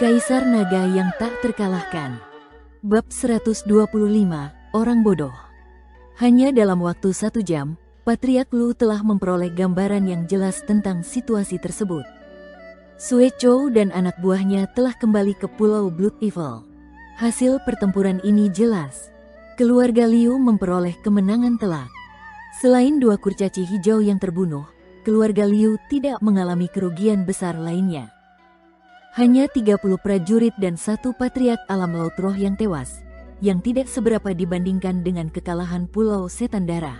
Kaisar Naga yang tak terkalahkan. Bab 125, Orang Bodoh. Hanya dalam waktu 1 jam, Patriark Lu telah memperoleh gambaran yang jelas tentang situasi tersebut. Sue Chou dan anak buahnya telah kembali ke Pulau Blood Evil. Hasil pertempuran ini jelas. Keluarga Liu memperoleh kemenangan telak. Selain 2 kurcaci hijau yang terbunuh, keluarga Liu tidak mengalami kerugian besar lainnya. Hanya 30 prajurit dan 1 patriark alam laut roh yang tewas, yang tidak seberapa dibandingkan dengan kekalahan Pulau Setan Darah.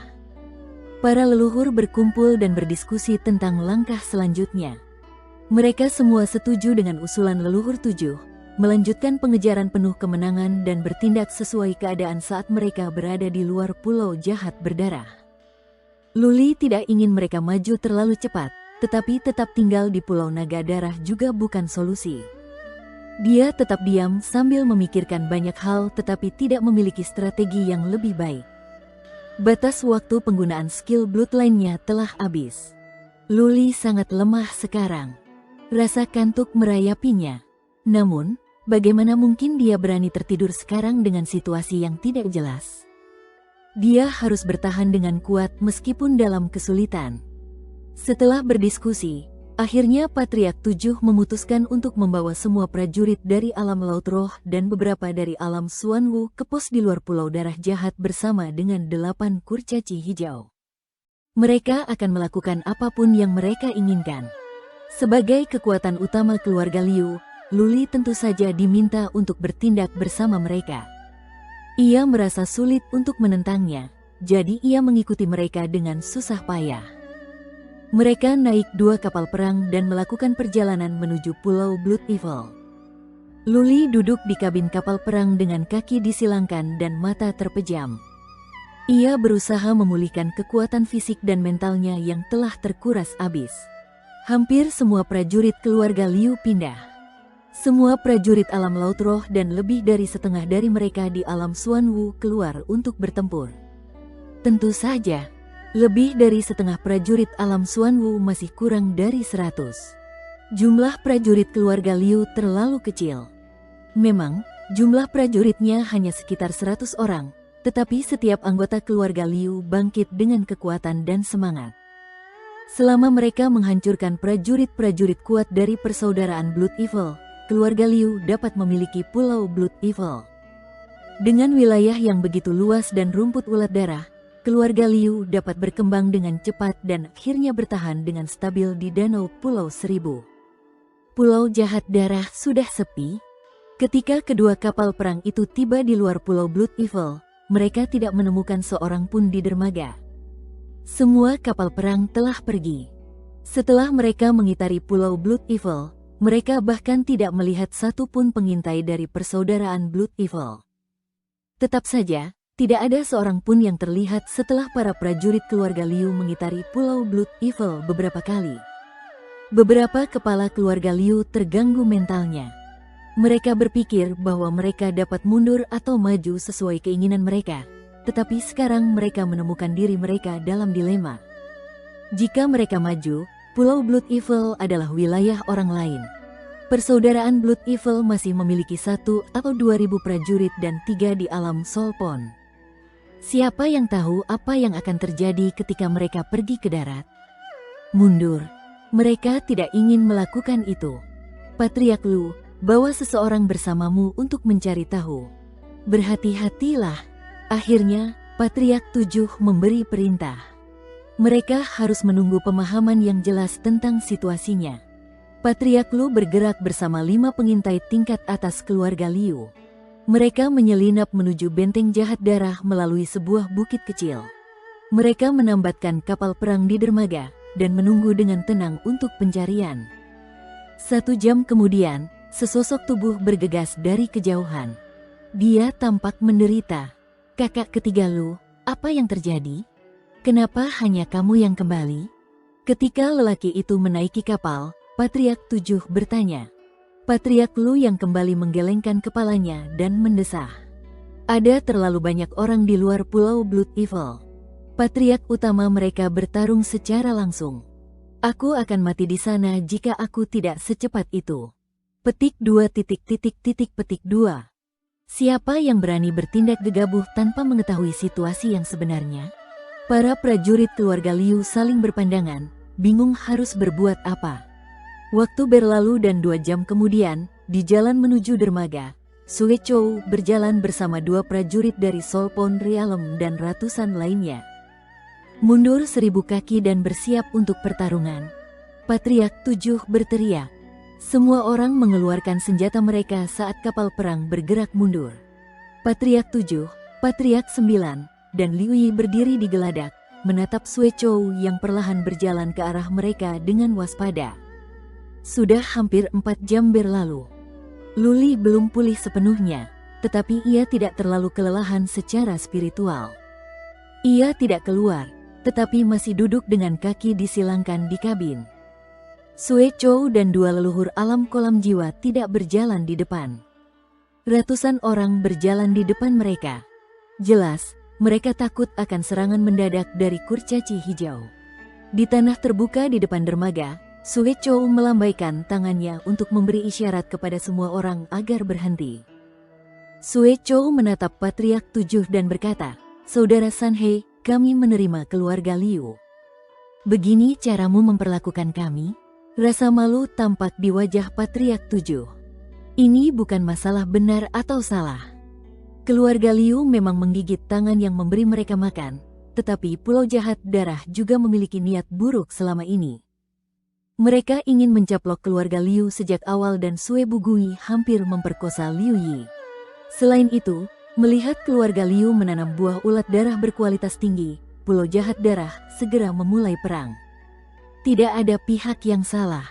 Para leluhur berkumpul dan berdiskusi tentang langkah selanjutnya. Mereka semua setuju dengan usulan leluhur 7, melanjutkan pengejaran penuh kemenangan dan bertindak sesuai keadaan saat mereka berada di luar pulau jahat berdarah. Luli tidak ingin mereka maju terlalu cepat, tetapi tetap tinggal di Pulau Naga Darah juga bukan solusi. Dia tetap diam sambil memikirkan banyak hal tetapi tidak memiliki strategi yang lebih baik. Batas waktu penggunaan skill bloodline-nya telah habis. Luli sangat lemah sekarang. Rasa kantuk merayapinya. Namun, bagaimana mungkin dia berani tertidur sekarang dengan situasi yang tidak jelas? Dia harus bertahan dengan kuat meskipun dalam kesulitan. Setelah berdiskusi, akhirnya Patriark 7 memutuskan untuk membawa semua prajurit dari alam laut roh dan beberapa dari alam Xuanwu ke pos di luar Pulau Darah Jahat bersama dengan 8 kurcaci hijau. Mereka akan melakukan apapun yang mereka inginkan. Sebagai kekuatan utama keluarga Liu, Luli tentu saja diminta untuk bertindak bersama mereka. Ia merasa sulit untuk menentangnya, jadi ia mengikuti mereka dengan susah payah. Mereka naik 2 kapal perang dan melakukan perjalanan menuju Pulau Blood Evil. Luli duduk di kabin kapal perang dengan kaki disilangkan dan mata terpejam. Ia berusaha memulihkan kekuatan fisik dan mentalnya yang telah terkuras habis. Hampir semua prajurit keluarga Liu pindah. Semua prajurit alam laut roh dan lebih dari setengah dari mereka di alam Xuanwu keluar untuk bertempur. Tentu saja, lebih dari setengah prajurit alam Xuanwu masih kurang dari 100. Jumlah prajurit keluarga Liu terlalu kecil. Memang, jumlah prajuritnya hanya sekitar 100 orang, tetapi setiap anggota keluarga Liu bangkit dengan kekuatan dan semangat. Selama mereka menghancurkan prajurit-prajurit kuat dari persaudaraan Blood Evil, keluarga Liu dapat memiliki Pulau Blood Evil. Dengan wilayah yang begitu luas dan rumput ulat darah, keluarga Liu dapat berkembang dengan cepat dan akhirnya bertahan dengan stabil di Danau Pulau Seribu. Pulau Jahat Darah sudah sepi. Ketika kedua kapal perang itu tiba di luar Pulau Blood Evil, mereka tidak menemukan seorang pun di dermaga. Semua kapal perang telah pergi. Setelah mereka mengitari Pulau Blood Evil, mereka bahkan tidak melihat satu pun pengintai dari persaudaraan Blood Evil. Tetap saja, tidak ada seorang pun yang terlihat setelah para prajurit keluarga Liu mengitari Pulau Blood Evil beberapa kali. Beberapa kepala keluarga Liu terganggu mentalnya. Mereka berpikir bahwa mereka dapat mundur atau maju sesuai keinginan mereka, tetapi sekarang mereka menemukan diri mereka dalam dilema. Jika mereka maju, Pulau Blood Evil adalah wilayah orang lain. Persaudaraan Blood Evil masih memiliki 1 atau 2.000 prajurit dan 3 di alam Solpon. Siapa yang tahu apa yang akan terjadi ketika mereka pergi ke darat? Mundur. Mereka tidak ingin melakukan itu. Patriark Lu, bawa seseorang bersamamu untuk mencari tahu. Berhati-hatilah. Akhirnya, Patriark 7 memberi perintah. Mereka harus menunggu pemahaman yang jelas tentang situasinya. Patriark Lu bergerak bersama 5 pengintai tingkat atas keluarga Liu. Mereka menyelinap menuju benteng jahat darah melalui sebuah bukit kecil. Mereka menambatkan kapal perang di dermaga dan menunggu dengan tenang untuk pencarian. 1 jam kemudian, sesosok tubuh bergegas dari kejauhan. Dia tampak menderita. Kakak ketiga Lu, apa yang terjadi? Kenapa hanya kamu yang kembali? Ketika lelaki itu menaiki kapal, Patriark 7 bertanya. Patriark Lu yang kembali menggelengkan kepalanya dan mendesah. Ada terlalu banyak orang di luar Pulau Blood Evil. Patriark utama mereka bertarung secara langsung. Aku akan mati di sana jika aku tidak secepat itu. Petik 2. Siapa yang berani bertindak gegabah tanpa mengetahui situasi yang sebenarnya? Para prajurit keluarga Liu saling berpandangan, bingung harus berbuat apa. Waktu berlalu dan 2 jam kemudian, di jalan menuju dermaga, Sue Chou berjalan bersama 2 prajurit dari Solpon Realm dan ratusan lainnya. Mundur 1000 kaki dan bersiap untuk pertarungan. Patriark 7 berteriak. Semua orang mengeluarkan senjata mereka saat kapal perang bergerak mundur. Patriark 7, Patriark 9, dan Liu Yi berdiri di geladak, menatap Sue Chou yang perlahan berjalan ke arah mereka dengan waspada. Sudah hampir 4 jam berlalu. Lu Li belum pulih sepenuhnya, tetapi ia tidak terlalu kelelahan secara spiritual. Ia tidak keluar, tetapi masih duduk dengan kaki disilangkan di kabin. Sue Chou dan 2 leluhur alam kolam jiwa tidak berjalan di depan. Ratusan orang berjalan di depan mereka. Jelas, mereka takut akan serangan mendadak dari kurcaci hijau. Di tanah terbuka di depan dermaga, Sue Chou melambaikan tangannya untuk memberi isyarat kepada semua orang agar berhenti. Sue Chou menatap Patriark 7 dan berkata, "Saudara Sanhe, kami menerima keluarga Liu. Begini caramu memperlakukan kami?" Rasa malu tampak di wajah Patriark 7. Ini bukan masalah benar atau salah. Keluarga Liu memang menggigit tangan yang memberi mereka makan, tetapi Pulau Jahat Darah juga memiliki niat buruk selama ini. Mereka ingin mencaplok keluarga Liu sejak awal dan Sue Bugui hampir memperkosa Liu Yi. Selain itu, melihat keluarga Liu menanam buah ulat darah berkualitas tinggi, Pulau Jahat Darah segera memulai perang. Tidak ada pihak yang salah.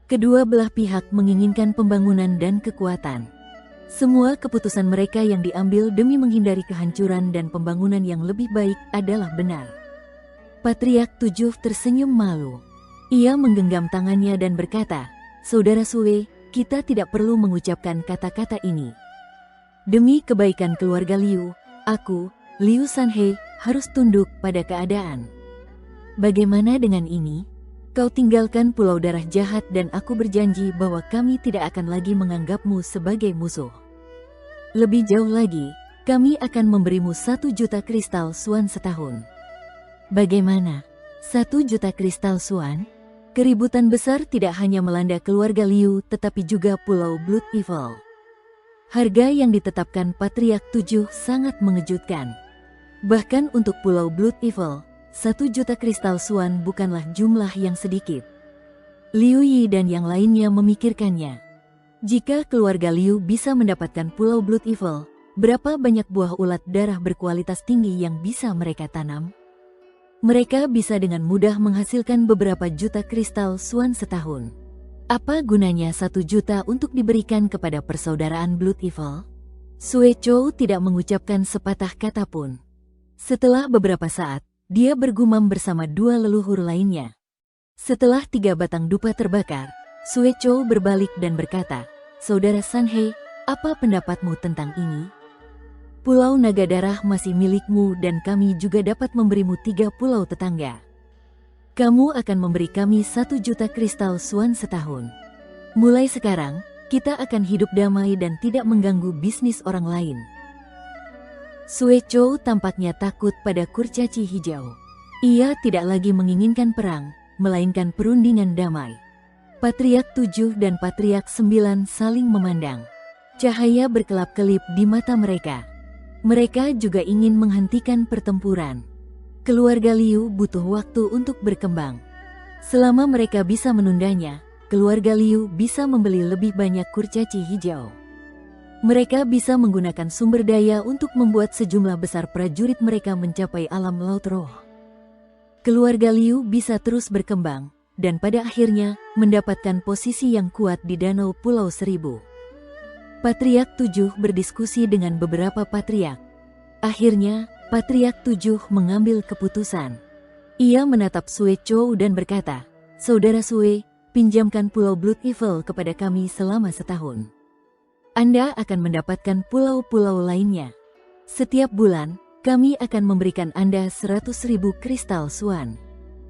Kedua belah pihak menginginkan pembangunan dan kekuatan. Semua keputusan mereka yang diambil demi menghindari kehancuran dan pembangunan yang lebih baik adalah benar. Patriark 7 tersenyum malu. Ia menggenggam tangannya dan berkata, "Saudara Sue, kita tidak perlu mengucapkan kata-kata ini. Demi kebaikan keluarga Liu, aku, Liu Sanhe, harus tunduk pada keadaan. Bagaimana dengan ini? Kau tinggalkan Pulau Darah Jahat dan aku berjanji bahwa kami tidak akan lagi menganggapmu sebagai musuh. Lebih jauh lagi, kami akan memberimu 1 juta kristal Suan setahun." Bagaimana? 1 juta kristal Suan? Keributan besar tidak hanya melanda keluarga Liu tetapi juga Pulau Blood Evil. Harga yang ditetapkan Patriark 7 sangat mengejutkan. Bahkan untuk Pulau Blood Evil, 1 juta kristal Suan bukanlah jumlah yang sedikit. Liu Yi dan yang lainnya memikirkannya. Jika keluarga Liu bisa mendapatkan Pulau Blood Evil, berapa banyak buah ulat darah berkualitas tinggi yang bisa mereka tanam? Mereka bisa dengan mudah menghasilkan beberapa juta kristal Suan setahun. Apa gunanya 1 juta untuk diberikan kepada persaudaraan Blood Evil? Sue Chou tidak mengucapkan sepatah kata pun. Setelah beberapa saat, dia bergumam bersama 2 leluhur lainnya. Setelah 3 batang dupa terbakar, Sue Chou berbalik dan berkata, "Saudara Sanhe, apa pendapatmu tentang ini? Pulau Naga Darah masih milikmu dan kami juga dapat memberimu 3 pulau tetangga. Kamu akan memberi kami 1 juta kristal Suan setahun. Mulai sekarang, kita akan hidup damai dan tidak mengganggu bisnis orang lain." Sue Chou tampaknya takut pada kurcaci hijau. Ia tidak lagi menginginkan perang, melainkan perundingan damai. Patriark 7 dan Patriark 9 saling memandang. Cahaya berkelap-kelip di mata mereka. Mereka juga ingin menghentikan pertempuran. Keluarga Liu butuh waktu untuk berkembang. Selama mereka bisa menundanya, keluarga Liu bisa membeli lebih banyak kurcaci hijau. Mereka bisa menggunakan sumber daya untuk membuat sejumlah besar prajurit mereka mencapai alam laut roh. Keluarga Liu bisa terus berkembang, dan pada akhirnya mendapatkan posisi yang kuat di Danau Pulau Seribu. Patriark 7 berdiskusi dengan beberapa patriark. Akhirnya, Patriark 7 mengambil keputusan. Ia menatap Sue Chou dan berkata, "Saudara Sue, pinjamkan Pulau Blood Evil kepada kami selama setahun. Anda akan mendapatkan pulau-pulau lainnya. Setiap bulan, kami akan memberikan Anda 100.000 kristal Suan.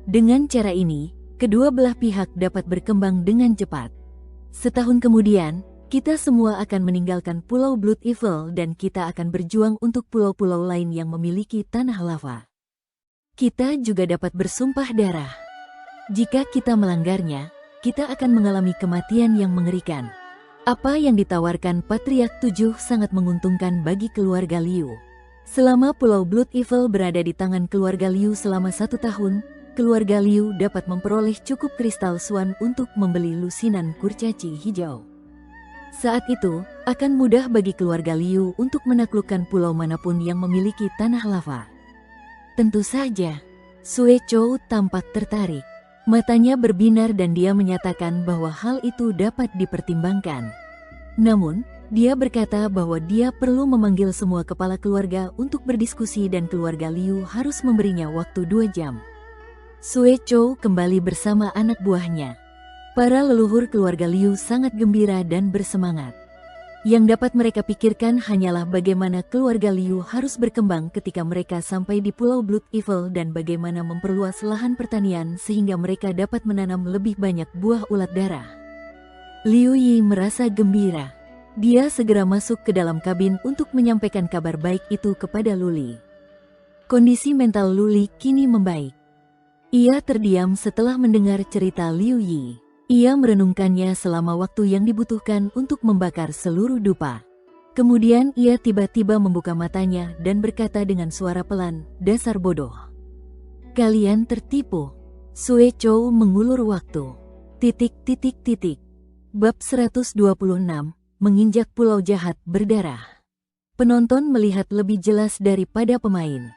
Dengan cara ini, kedua belah pihak dapat berkembang dengan cepat." Setahun kemudian, kita semua akan meninggalkan Pulau Blood Evil dan kita akan berjuang untuk pulau-pulau lain yang memiliki tanah lava. Kita juga dapat bersumpah darah. Jika kita melanggarnya, kita akan mengalami kematian yang mengerikan. Apa yang ditawarkan Patriark 7 sangat menguntungkan bagi keluarga Liu. Selama Pulau Blood Evil berada di tangan keluarga Liu selama 1 tahun, keluarga Liu dapat memperoleh cukup kristal Swan untuk membeli lusinan kurcaci hijau. Saat itu, akan mudah bagi keluarga Liu untuk menaklukkan pulau manapun yang memiliki tanah lava. Tentu saja, Sue Chou tampak tertarik. Matanya berbinar dan dia menyatakan bahwa hal itu dapat dipertimbangkan. Namun, dia berkata bahwa dia perlu memanggil semua kepala keluarga untuk berdiskusi dan keluarga Liu harus memberinya waktu 2 jam. Sue Chou kembali bersama anak buahnya. Para leluhur keluarga Liu sangat gembira dan bersemangat. Yang dapat mereka pikirkan hanyalah bagaimana keluarga Liu harus berkembang ketika mereka sampai di Pulau Blood Evil dan bagaimana memperluas lahan pertanian sehingga mereka dapat menanam lebih banyak buah ulat darah. Liu Yi merasa gembira. Dia segera masuk ke dalam kabin untuk menyampaikan kabar baik itu kepada Luli. Kondisi mental Luli kini membaik. Ia terdiam setelah mendengar cerita Liu Yi. Ia merenungkannya selama waktu yang dibutuhkan untuk membakar seluruh dupa. Kemudian ia tiba-tiba membuka matanya dan berkata dengan suara pelan, "Dasar bodoh. Kalian tertipu." Sue Chou mengulur waktu. Bab 126, menginjak pulau jahat berdarah. Penonton melihat lebih jelas daripada pemain.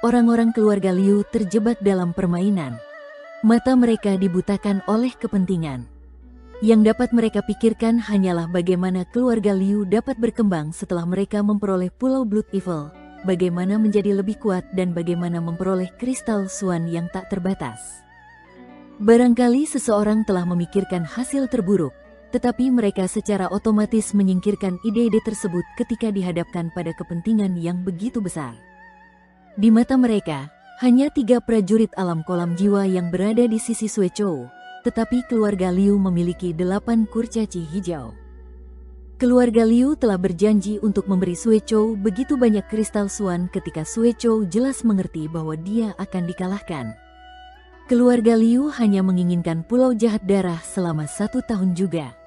Orang-orang keluarga Liu terjebak dalam permainan. Mata mereka dibutakan oleh kepentingan. Yang dapat mereka pikirkan hanyalah bagaimana keluarga Liu dapat berkembang setelah mereka memperoleh Pulau Blood Evil, bagaimana menjadi lebih kuat dan bagaimana memperoleh kristal Swan yang tak terbatas. Barangkali seseorang telah memikirkan hasil terburuk, tetapi mereka secara otomatis menyingkirkan ide-ide tersebut ketika dihadapkan pada kepentingan yang begitu besar. Di mata mereka, hanya 3 prajurit alam kolam jiwa yang berada di sisi Sue Chou, tetapi keluarga Liu memiliki 8 kurcaci hijau. Keluarga Liu telah berjanji untuk memberi Sue Chou begitu banyak kristal Swan ketika Sue Chou jelas mengerti bahwa dia akan dikalahkan. Keluarga Liu hanya menginginkan Pulau Jahat Darah selama 1 tahun juga.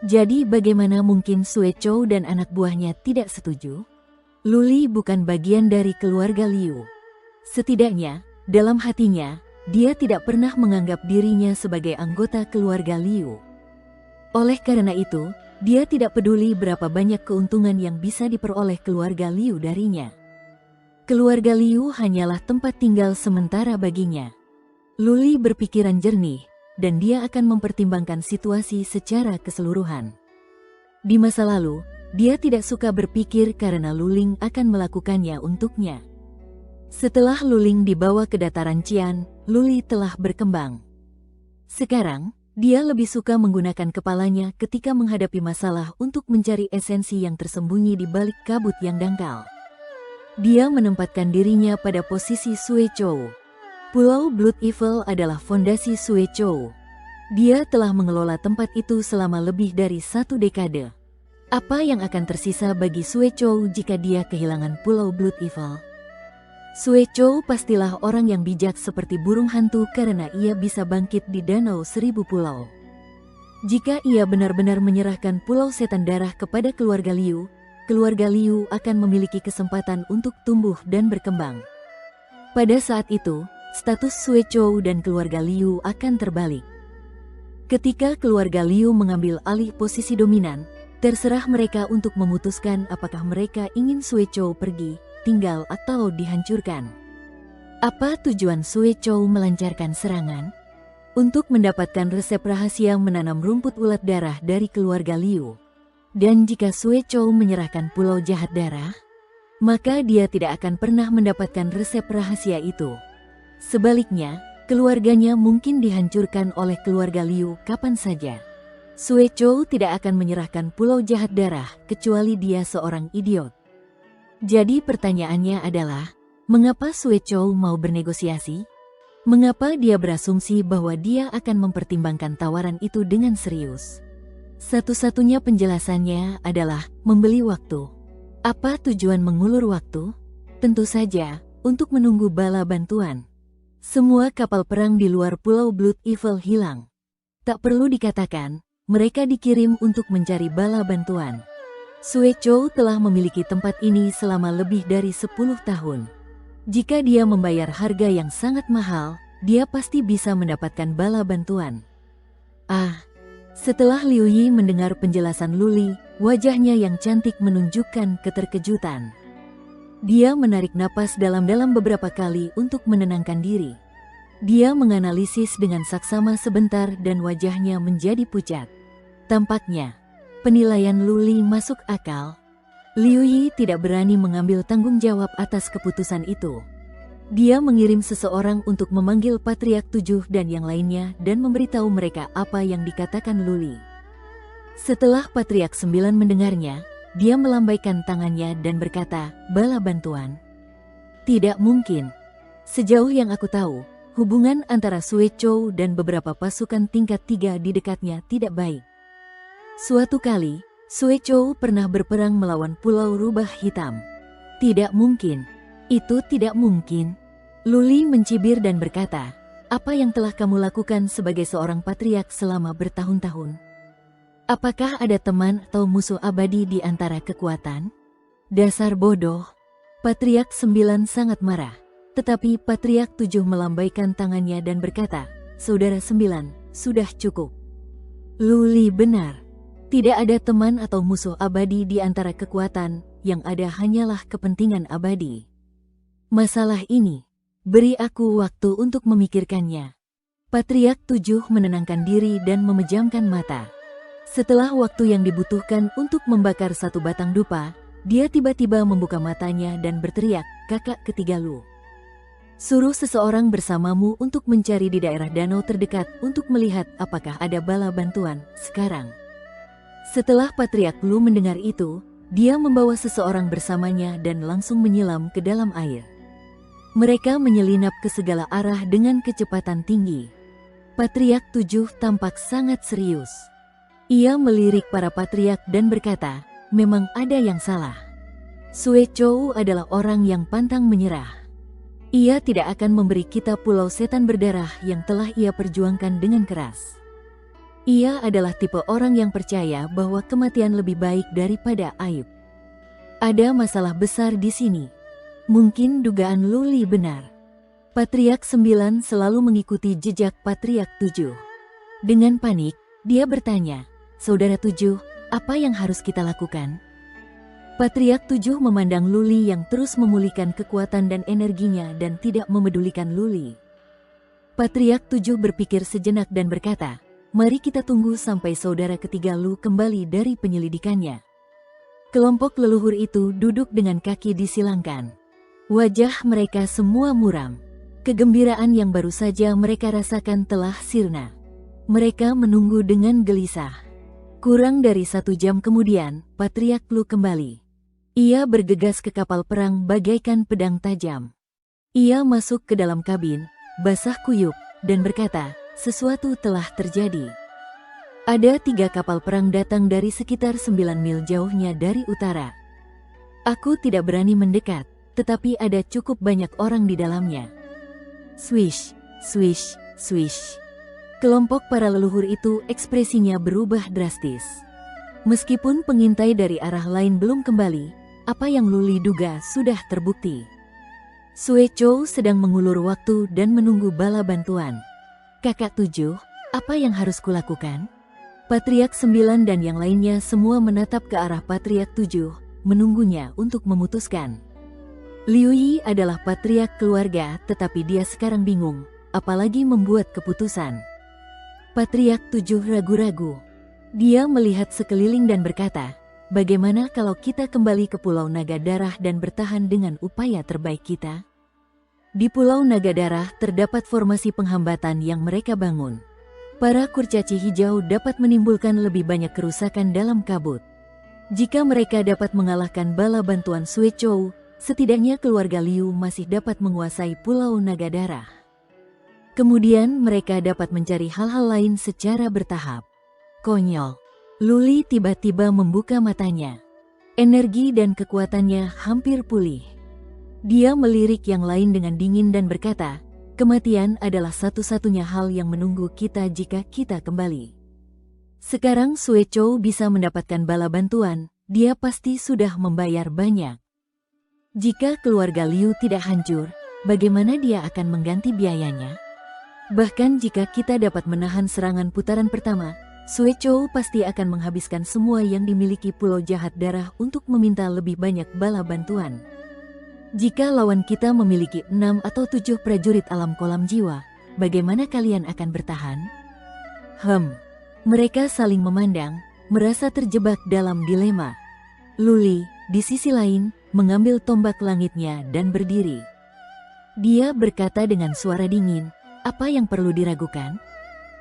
Jadi bagaimana mungkin Sue Chou dan anak buahnya tidak setuju? Luli bukan bagian dari keluarga Liu. Setidaknya, dalam hatinya, dia tidak pernah menganggap dirinya sebagai anggota keluarga Liu. Oleh karena itu, dia tidak peduli berapa banyak keuntungan yang bisa diperoleh keluarga Liu darinya. Keluarga Liu hanyalah tempat tinggal sementara baginya. Luli berpikiran jernih, dan dia akan mempertimbangkan situasi secara keseluruhan. Di masa lalu, dia tidak suka berpikir karena Luling akan melakukannya untuknya. Setelah Luling dibawa ke dataran Qian, Luli telah berkembang. Sekarang, dia lebih suka menggunakan kepalanya ketika menghadapi masalah untuk mencari esensi yang tersembunyi di balik kabut yang dangkal. Dia menempatkan dirinya pada posisi Sue Chou. Pulau Blood Evil adalah fondasi Sue Chou. Dia telah mengelola tempat itu selama lebih dari 1 dekade. Apa yang akan tersisa bagi Sue Chou jika dia kehilangan Pulau Blood Evil? Sue Chou pastilah orang yang bijak seperti burung hantu karena ia bisa bangkit di Danau 1000 Pulau. Jika ia benar-benar menyerahkan Pulau Setan Darah kepada keluarga Liu akan memiliki kesempatan untuk tumbuh dan berkembang. Pada saat itu, status Sue Chou dan keluarga Liu akan terbalik. Ketika keluarga Liu mengambil alih posisi dominan, terserah mereka untuk memutuskan apakah mereka ingin Sue Chou pergi, tinggal atau dihancurkan. Apa tujuan Sue Chou melancarkan serangan? Untuk mendapatkan resep rahasia menanam rumput ulat darah dari keluarga Liu. Dan jika Sue Chou menyerahkan Pulau Jahat Darah, maka dia tidak akan pernah mendapatkan resep rahasia itu. Sebaliknya, keluarganya mungkin dihancurkan oleh keluarga Liu kapan saja. Sue Chou tidak akan menyerahkan Pulau Jahat Darah kecuali dia seorang idiot. Jadi pertanyaannya adalah, mengapa Sue Chou mau bernegosiasi? Mengapa dia berasumsi bahwa dia akan mempertimbangkan tawaran itu dengan serius? Satu-satunya penjelasannya adalah membeli waktu. Apa tujuan mengulur waktu? Tentu saja, untuk menunggu bala bantuan. Semua kapal perang di luar Pulau Blood Evil hilang. Tak perlu dikatakan, mereka dikirim untuk mencari bala bantuan. Sueco telah memiliki tempat ini selama lebih dari 10 tahun. Jika dia membayar harga yang sangat mahal, dia pasti bisa mendapatkan bala bantuan. Setelah Liu Yi mendengar penjelasan Luli, wajahnya yang cantik menunjukkan keterkejutan. Dia menarik napas dalam-dalam beberapa kali untuk menenangkan diri. Dia menganalisis dengan saksama sebentar dan wajahnya menjadi pucat. Tampaknya, penilaian Luli masuk akal. Liu Yi tidak berani mengambil tanggung jawab atas keputusan itu. Dia mengirim seseorang untuk memanggil Patriark 7 dan yang lainnya dan memberitahu mereka apa yang dikatakan Luli. Setelah Patriark 9 mendengarnya, dia melambaikan tangannya dan berkata, "Bala bantuan? Tidak mungkin. Sejauh yang aku tahu, hubungan antara Sueco dan beberapa pasukan tingkat 3 di dekatnya tidak baik. Suatu kali, Sueco pernah berperang melawan Pulau Rubah Hitam. Tidak mungkin. Itu tidak mungkin." Luli mencibir dan berkata, "Apa yang telah kamu lakukan sebagai seorang patriark selama bertahun-tahun? Apakah ada teman atau musuh abadi di antara kekuatan? Dasar bodoh." Patriark 9 sangat marah, tetapi Patriark 7 melambaikan tangannya dan berkata, "Saudara 9, sudah cukup. Luli benar. Tidak ada teman atau musuh abadi di antara kekuatan, yang ada hanyalah kepentingan abadi. Masalah ini, beri aku waktu untuk memikirkannya." Patriark 7 menenangkan diri dan memejamkan mata. Setelah waktu yang dibutuhkan untuk membakar satu batang dupa, dia tiba-tiba membuka matanya dan berteriak, "Kakak ketiga Lu. Suruh seseorang bersamamu untuk mencari di daerah danau terdekat untuk melihat apakah ada bala bantuan sekarang." Setelah Patriark Lu mendengar itu, dia membawa seseorang bersamanya dan langsung menyelam ke dalam air. Mereka menyelinap ke segala arah dengan kecepatan tinggi. Patriark 7 tampak sangat serius. Ia melirik para patriark dan berkata, "Memang ada yang salah. Sueco adalah orang yang pantang menyerah. Ia tidak akan memberi kita Pulau Setan Berdarah yang telah ia perjuangkan dengan keras. Ia adalah tipe orang yang percaya bahwa kematian lebih baik daripada aib. Ada masalah besar di sini." Mungkin dugaan Luli benar. Patriark 9 selalu mengikuti jejak Patriark 7. Dengan panik, dia bertanya, "Saudara 7, apa yang harus kita lakukan?" Patriark 7 memandang Luli yang terus memulihkan kekuatan dan energinya dan tidak memedulikan Luli. Patriark 7 berpikir sejenak dan berkata, "Mari kita tunggu sampai saudara ketiga Lu kembali dari penyelidikannya." Kelompok leluhur itu duduk dengan kaki disilangkan. Wajah mereka semua muram. Kegembiraan yang baru saja mereka rasakan telah sirna. Mereka menunggu dengan gelisah. Kurang dari 1 jam kemudian, Patriark Lu kembali. Ia bergegas ke kapal perang bagaikan pedang tajam. Ia masuk ke dalam kabin, basah kuyup, dan berkata, "Sesuatu telah terjadi." Ada 3 kapal perang datang dari sekitar 9 mil jauhnya dari utara. Aku tidak berani mendekat, tetapi ada cukup banyak orang di dalamnya. Swish, swish, swish. Kelompok para leluhur itu ekspresinya berubah drastis. Meskipun pengintai dari arah lain belum kembali, apa yang Luli duga sudah terbukti. Sueco sedang mengulur waktu dan menunggu bala bantuan. "Kakak 7, apa yang harus kulakukan?" Patriark 9 dan yang lainnya semua menatap ke arah Patriark 7, menunggunya untuk memutuskan. Liu Yi adalah patriark keluarga, tetapi dia sekarang bingung, apalagi membuat keputusan. Patriark 7 ragu-ragu. Dia melihat sekeliling dan berkata, "Bagaimana kalau kita kembali ke Pulau Naga Darah dan bertahan dengan upaya terbaik kita?" Di Pulau Naga Darah terdapat formasi penghambatan yang mereka bangun. Para kurcaci hijau dapat menimbulkan lebih banyak kerusakan dalam kabut. Jika mereka dapat mengalahkan bala bantuan Sueco, setidaknya keluarga Liu masih dapat menguasai Pulau Naga Darah. Kemudian mereka dapat mencari hal-hal lain secara bertahap. Konyol. Luli tiba-tiba membuka matanya. Energi dan kekuatannya hampir pulih. Dia melirik yang lain dengan dingin dan berkata, kematian adalah satu-satunya hal yang menunggu kita jika kita kembali. Sekarang Sue Chou bisa mendapatkan bala bantuan, dia pasti sudah membayar banyak. Jika keluarga Liu tidak hancur, bagaimana dia akan mengganti biayanya? Bahkan jika kita dapat menahan serangan putaran pertama, Sue Chou pasti akan menghabiskan semua yang dimiliki Pulau Jahat Darah untuk meminta lebih banyak bala bantuan. Jika lawan kita memiliki 6 atau 7 prajurit alam kolam jiwa, bagaimana kalian akan bertahan? Mereka saling memandang, merasa terjebak dalam dilema. Luli, di sisi lain, mengambil tombak langitnya dan berdiri. Dia berkata dengan suara dingin, apa yang perlu diragukan?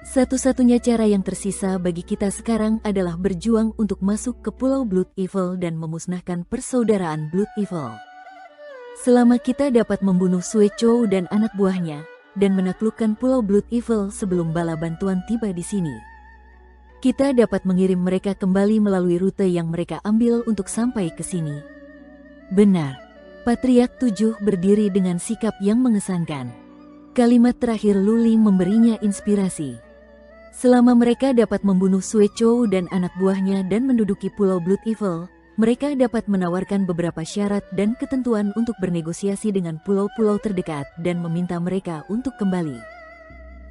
Satu-satunya cara yang tersisa bagi kita sekarang adalah berjuang untuk masuk ke Pulau Blood Evil dan memusnahkan persaudaraan Blood Evil. Selama kita dapat membunuh Sue Chou dan anak buahnya, dan menaklukkan Pulau Blood Evil sebelum bala bantuan tiba di sini, kita dapat mengirim mereka kembali melalui rute yang mereka ambil untuk sampai ke sini. Benar, Patriark 7 berdiri dengan sikap yang mengesankan. Kalimat terakhir Luli memberinya inspirasi. Selama mereka dapat membunuh Sue Chou dan anak buahnya dan menduduki Pulau Blood Evil, mereka dapat menawarkan beberapa syarat dan ketentuan untuk bernegosiasi dengan pulau-pulau terdekat dan meminta mereka untuk kembali.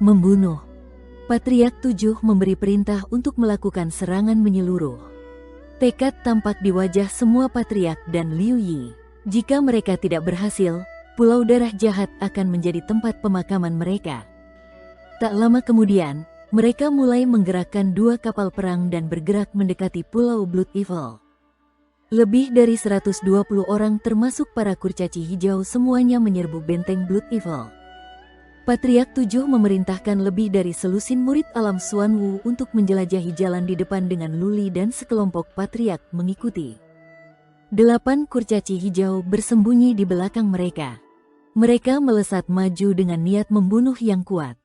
Membunuh. Patriark 7 memberi perintah untuk melakukan serangan menyeluruh. Tekad tampak di wajah semua patriark dan Liu Yi. Jika mereka tidak berhasil, Pulau Darah Jahat akan menjadi tempat pemakaman mereka. Tak lama kemudian, mereka mulai menggerakkan 2 kapal perang dan bergerak mendekati Pulau Blood Evil. Lebih dari 120 orang termasuk para kurcaci hijau semuanya menyerbu benteng Blood Evil. Patriark 7 memerintahkan lebih dari selusin murid alam Xuanwu untuk menjelajahi jalan di depan dengan Luli dan sekelompok patriark mengikuti. 8 kurcaci hijau bersembunyi di belakang mereka. Mereka melesat maju dengan niat membunuh yang kuat.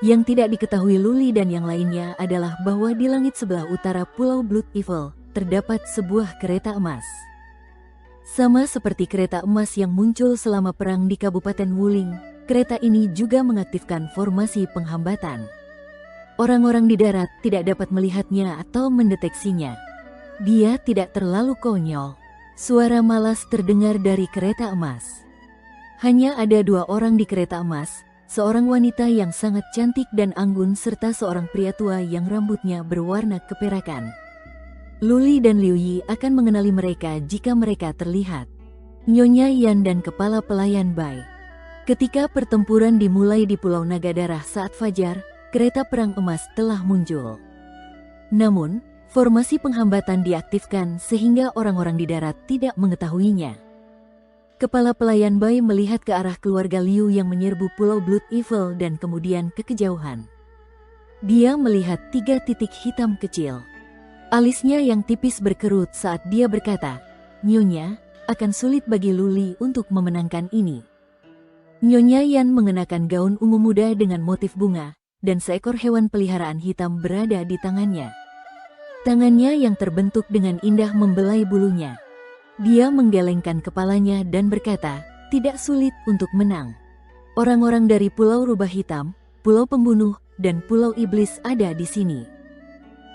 Yang tidak diketahui Luli dan yang lainnya adalah bahwa di langit sebelah utara Pulau Blood Evil terdapat sebuah kereta emas. Sama seperti kereta emas yang muncul selama perang di Kabupaten Wuling, kereta ini juga mengaktifkan formasi penghambatan. Orang-orang di darat tidak dapat melihatnya atau mendeteksinya. Dia tidak terlalu konyol. Suara malas terdengar dari kereta emas. Hanya ada 2 orang di kereta emas, seorang wanita yang sangat cantik dan anggun serta seorang pria tua yang rambutnya berwarna keperakan. Luli dan Liu Yi akan mengenali mereka jika mereka terlihat. Nyonya Yan dan kepala pelayan Bai. Ketika pertempuran dimulai di Pulau Naga Darah saat fajar, kereta perang emas telah muncul. Namun, formasi penghambatan diaktifkan sehingga orang-orang di darat tidak mengetahuinya. Kepala pelayan Bai melihat ke arah keluarga Liu yang menyerbu Pulau Blood Evil dan kemudian ke kejauhan. Dia melihat 3 titik hitam kecil. Alisnya yang tipis berkerut saat dia berkata, Nyonya, akan sulit bagi Luli untuk memenangkan ini. Nyonya Yan mengenakan gaun ungu muda dengan motif bunga, dan seekor hewan peliharaan hitam berada di tangannya. Tangannya yang terbentuk dengan indah membelai bulunya. Dia menggelengkan kepalanya dan berkata, tidak sulit untuk menang. Orang-orang dari Pulau Rubah Hitam, Pulau Pembunuh, dan Pulau Iblis ada di sini.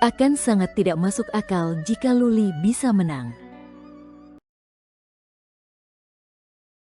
Akan sangat tidak masuk akal jika Luli bisa menang.